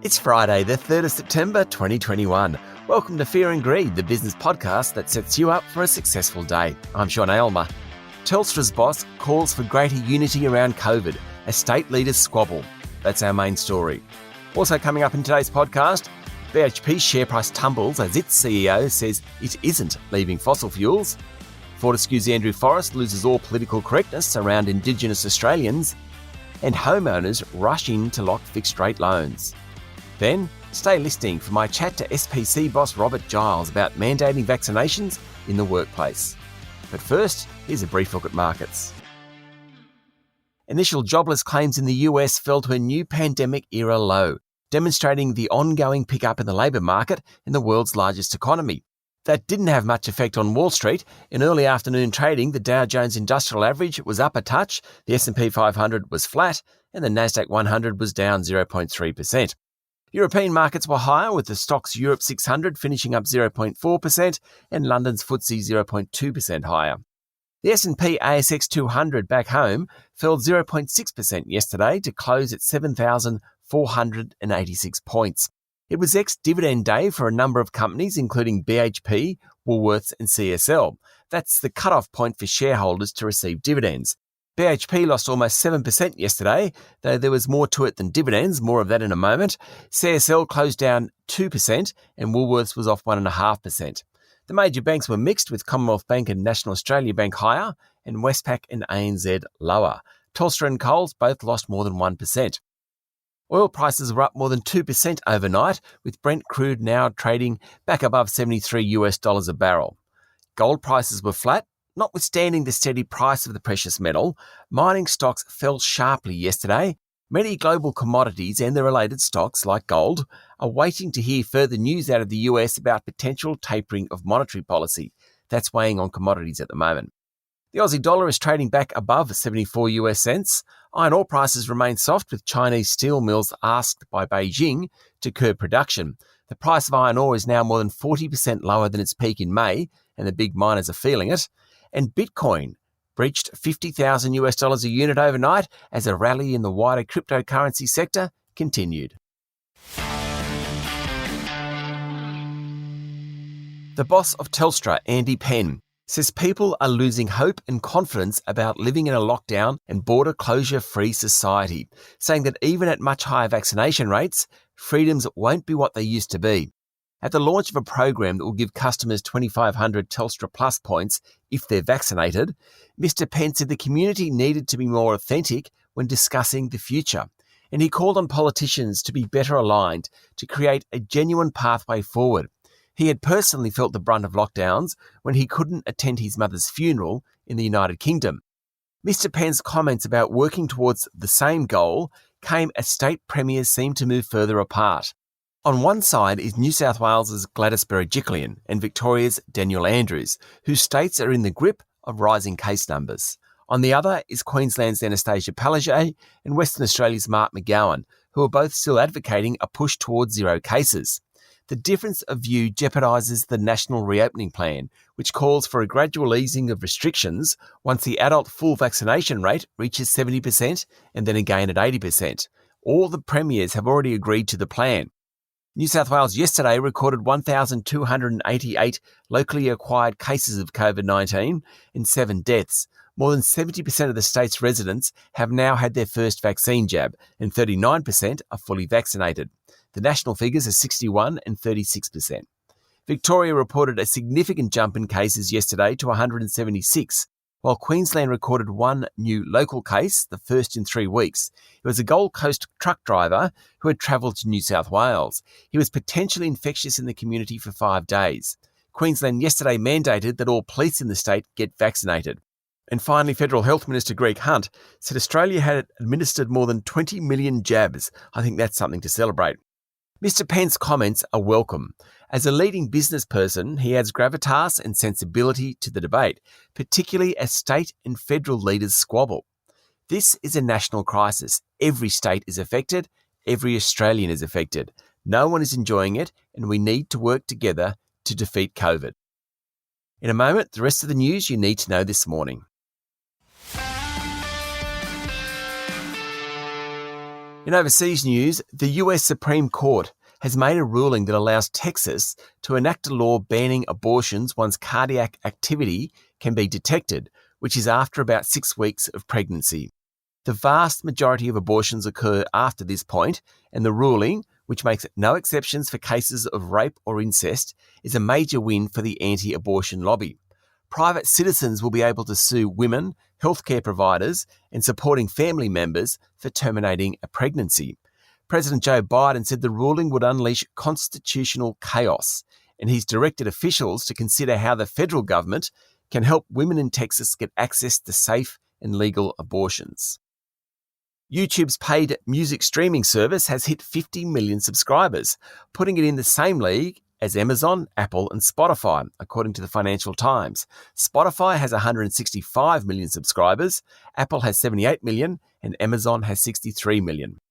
It's Friday, the 3rd of September 2021. Welcome to Fear and Greed, the business podcast that sets you up for a successful day. I'm Sean Aylmer. Telstra's boss calls for greater unity around COVID as state leaders squabble. That's our main story. Also coming up in today's podcast, BHP's share price tumbles as its CEO says it isn't leaving fossil fuels. Fortescue's Andrew Forrest loses all political correctness around indigenous Australians. And homeowners rush in to lock fixed-rate loans. Then, stay listening for my chat to SPC boss Robert Giles about mandating vaccinations in the workplace. But first, here's a brief look at markets. Initial jobless claims in the US fell to a new pandemic-era low, demonstrating the ongoing pickup in the labour market in the world's largest economy. That didn't have much effect on Wall Street. In early afternoon trading, the Dow Jones Industrial Average was up a touch, the S&P 500 was flat, and the Nasdaq 100 was down 0.3%. European markets were higher, with the Stoxx Europe 600 finishing up 0.4% and London's FTSE 0.2% higher. The S&P ASX 200 back home fell 0.6% yesterday to close at 7,486 points. It was ex-dividend day for a number of companies, including BHP, Woolworths and CSL. That's the cut-off point for shareholders to receive dividends. BHP lost almost 7% yesterday, though there was more to it than dividends, more of that in a moment. CSL closed down 2% and Woolworths was off 1.5%. The major banks were mixed, with Commonwealth Bank and National Australia Bank higher and Westpac and ANZ lower. Telstra and Coles both lost more than 1%. Oil prices were up more than 2% overnight, with Brent crude now trading back above $73 a barrel. Gold prices were flat. Notwithstanding the steady price of the precious metal, mining stocks fell sharply yesterday. Many global commodities and their related stocks, like gold, are waiting to hear further news out of the US about potential tapering of monetary policy. That's weighing on commodities at the moment. The Aussie dollar is trading back above 74 US cents. Iron ore prices remain soft, with Chinese steel mills asked by Beijing to curb production. The price of iron ore is now more than 40% lower than its peak in May, and the big miners are feeling it. And Bitcoin breached $50,000 a unit overnight as a rally in the wider cryptocurrency sector continued. The boss of Telstra, Andy Penn, says people are losing hope and confidence about living in a lockdown and border closure-free society, saying that even at much higher vaccination rates, freedoms won't be what they used to be. At the launch of a program that will give customers 2,500 Telstra Plus points if they're vaccinated, Mr. Penn said the community needed to be more authentic when discussing the future, and he called on politicians to be better aligned to create a genuine pathway forward. He had personally felt the brunt of lockdowns when he couldn't attend his mother's funeral in the United Kingdom. Mr. Penn's comments about working towards the same goal came as state premiers seemed to move further apart. On one side is New South Wales's Gladys Berejiklian and Victoria's Daniel Andrews, whose states are in the grip of rising case numbers. On the other is Queensland's Anastasia Palaszczuk and Western Australia's Mark McGowan, who are both still advocating a push towards zero cases. The difference of view jeopardises the national reopening plan, which calls for a gradual easing of restrictions once the adult full vaccination rate reaches 70% and then again at 80%. All the premiers have already agreed to the plan. New South Wales yesterday recorded 1,288 locally acquired cases of COVID-19 and 7 deaths. More than 70% of the state's residents have now had their first vaccine jab, and 39% are fully vaccinated. The national figures are 61% and 36%. Victoria reported a significant jump in cases yesterday to 176, while Queensland recorded one new local case, the first in 3 weeks. It was a Gold Coast truck driver who had travelled to New South Wales. He was potentially infectious in the community for 5 days. Queensland yesterday mandated that all police in the state get vaccinated. And finally, Federal Health Minister Greg Hunt said Australia had administered more than 20 million jabs. I think that's something to celebrate. Mr. Penn's comments are welcome. As a leading business person, he adds gravitas and sensibility to the debate, particularly as state and federal leaders squabble. This is a national crisis. Every state is affected. Every Australian is affected. No one is enjoying it, and we need to work together to defeat COVID. In a moment, the rest of the news you need to know this morning. In overseas news, the US Supreme Court has made a ruling that allows Texas to enact a law banning abortions once cardiac activity can be detected, which is after about 6 weeks of pregnancy. The vast majority of abortions occur after this point, and the ruling, which makes no exceptions for cases of rape or incest, is a major win for the anti-abortion lobby. Private citizens will be able to sue women, healthcare providers, and supporting family members for terminating a pregnancy. President Joe Biden said the ruling would unleash constitutional chaos, and he's directed officials to consider how the federal government can help women in Texas get access to safe and legal abortions. YouTube's paid music streaming service has hit 50 million subscribers, putting it in the same league as Amazon, Apple, and Spotify, according to the Financial Times. Spotify has 165 million subscribers, Apple has 78 million, and Amazon has 63 million.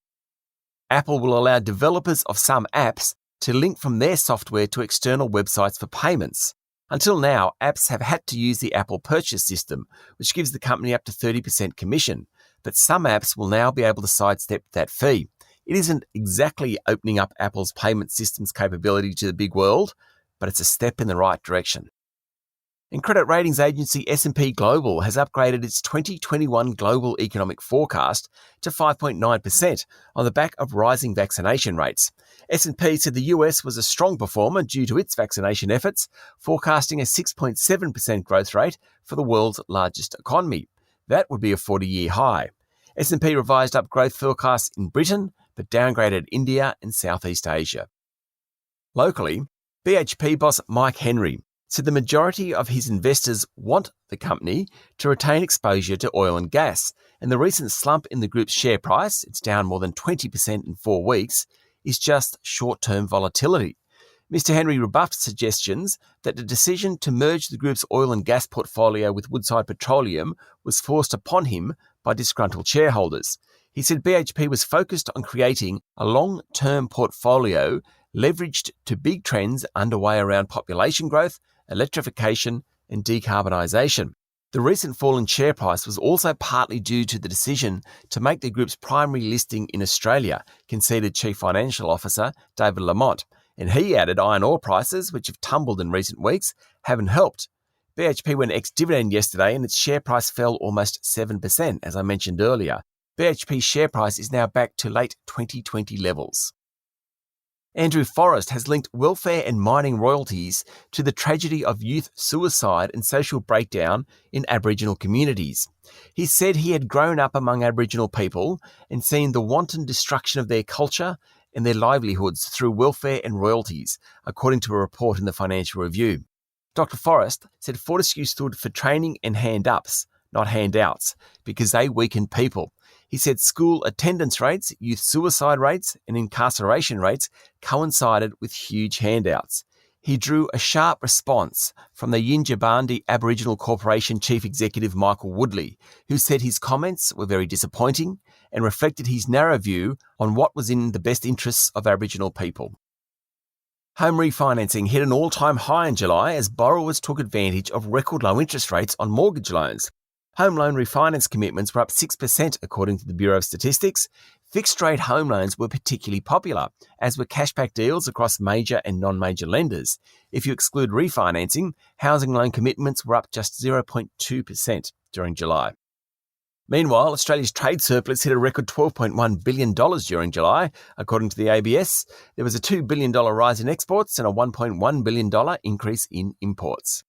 Apple will allow developers of some apps to link from their software to external websites for payments. Until now, apps have had to use the Apple Purchase system, which gives the company up to 30% commission, but some apps will now be able to sidestep that fee. It isn't exactly opening up Apple's payment system's capability to the big world, but it's a step in the right direction. And credit ratings agency S&P Global has upgraded its 2021 global economic forecast to 5.9% on the back of rising vaccination rates. S&P said the US was a strong performer due to its vaccination efforts, forecasting a 6.7% growth rate for the world's largest economy. That would be a 40-year high. S&P revised up growth forecasts in Britain, but downgraded India and Southeast Asia. Locally, BHP boss Mike Henry said the majority of his investors want the company to retain exposure to oil and gas, and the recent slump in the group's share price, it's down more than 20% in 4 weeks, is just short-term volatility. Mr. Henry rebuffed suggestions that the decision to merge the group's oil and gas portfolio with Woodside Petroleum was forced upon him by disgruntled shareholders. He said BHP was focused on creating a long-term portfolio leveraged to big trends underway around population growth, electrification, and decarbonisation. The recent fall in share price was also partly due to the decision to make the group's primary listing in Australia, conceded Chief Financial Officer David Lamont, and he added iron ore prices, which have tumbled in recent weeks, haven't helped. BHP went ex-dividend yesterday and its share price fell almost 7%, as I mentioned earlier. BHP's share price is now back to late 2020 levels. Andrew Forrest has linked welfare and mining royalties to the tragedy of youth suicide and social breakdown in Aboriginal communities. He said he had grown up among Aboriginal people and seen the wanton destruction of their culture and their livelihoods through welfare and royalties, according to a report in the Financial Review. Dr. Forrest said Fortescue stood for training and hand-ups, not handouts, because they weaken people. He said school attendance rates, youth suicide rates, and incarceration rates coincided with huge handouts. He drew a sharp response from the Yindjibarndi Aboriginal Corporation Chief Executive Michael Woodley, who said his comments were very disappointing and reflected his narrow view on what was in the best interests of Aboriginal people. Home refinancing hit an all-time high in July as borrowers took advantage of record low interest rates on mortgage loans. Home loan refinance commitments were up 6% according to the Bureau of Statistics. Fixed-rate home loans were particularly popular, as were cashback deals across major and non-major lenders. If you exclude refinancing, housing loan commitments were up just 0.2% during July. Meanwhile, Australia's trade surplus hit a record $12.1 billion during July. According to the ABS, there was a $2 billion rise in exports and a $1.1 billion increase in imports.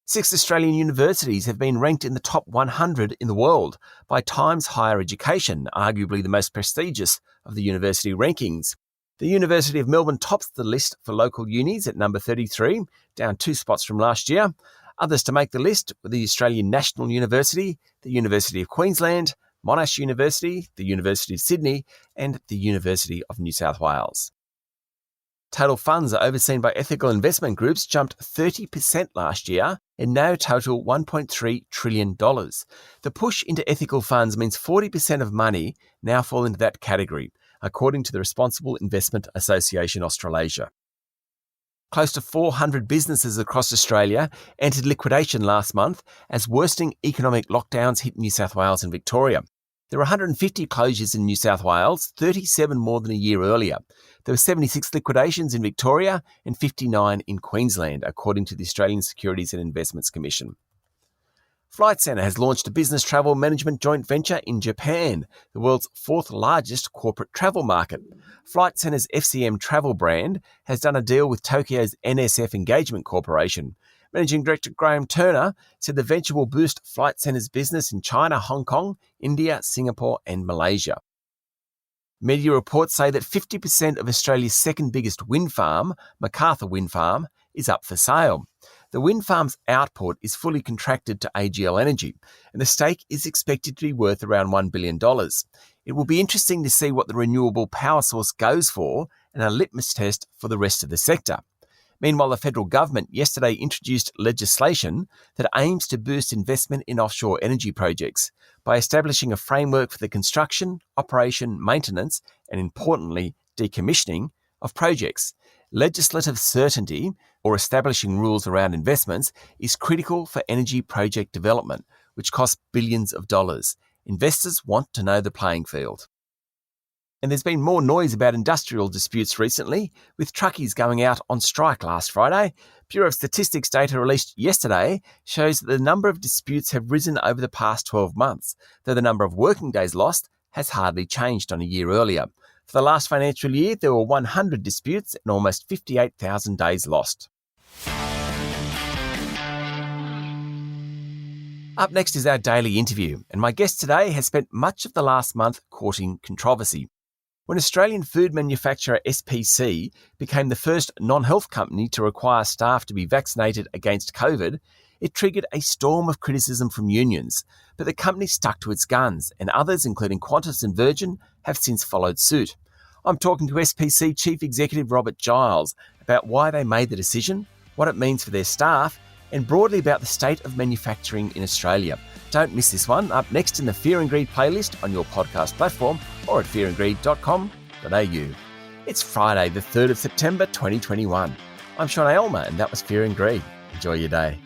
6 Australian universities have been ranked in the top 100 in the world by Times Higher Education, arguably the most prestigious of the university rankings. The University of Melbourne tops the list for local unis at number 33, down 2 spots from last year. Others to make the list were the Australian National University, the University of Queensland, Monash University, the University of Sydney, and the University of New South Wales. Total funds overseen by ethical investment groups jumped 30% last year and now total $1.3 trillion. The push into ethical funds means 40% of money now fall into that category, according to the Responsible Investment Association Australasia. Close to 400 businesses across Australia entered liquidation last month as worsening economic lockdowns hit New South Wales and Victoria. There were 150 closures in New South Wales, 37 more than a year earlier. There were 76 liquidations in Victoria and 59 in Queensland, according to the Australian Securities and Investments Commission. Flight Centre has launched a business travel management joint venture in Japan, the world's fourth largest corporate travel market. Flight Centre's FCM travel brand has done a deal with Tokyo's NSF Engagement Corporation. Managing Director Graham Turner said the venture will boost Flight Centre's business in China, Hong Kong, India, Singapore and Malaysia. Media reports say that 50% of Australia's second biggest wind farm, Macarthur Wind Farm, is up for sale. The wind farm's output is fully contracted to AGL Energy, and the stake is expected to be worth around $1 billion. It will be interesting to see what the renewable power source goes for and a litmus test for the rest of the sector. Meanwhile, the federal government yesterday introduced legislation that aims to boost investment in offshore energy projects by establishing a framework for the construction, operation, maintenance, and importantly, decommissioning of projects. Legislative certainty, or establishing rules around investments, is critical for energy project development, which costs billions of dollars. Investors want to know the playing field. And there's been more noise about industrial disputes recently, with truckies going out on strike last Friday. Bureau of Statistics data released yesterday shows that the number of disputes have risen over the past 12 months, though the number of working days lost has hardly changed on a year earlier. For the last financial year, there were 100 disputes and almost 58,000 days lost. Up next is our daily interview, and my guest today has spent much of the last month courting controversy. When Australian food manufacturer SPC became the first non-health company to require staff to be vaccinated against COVID, it triggered a storm of criticism from unions, but the company stuck to its guns, and others, including Qantas and Virgin, have since followed suit. I'm talking to SPC Chief Executive Robert Giles about why they made the decision, what it means for their staff, and broadly about the state of manufacturing in Australia. Don't miss this one, up next in the Fear and Greed playlist on your podcast platform or at fearandgreed.com.au. It's Friday, the 3rd of September 2021. I'm Sean Aylmer, and that was Fear and Greed. Enjoy your day.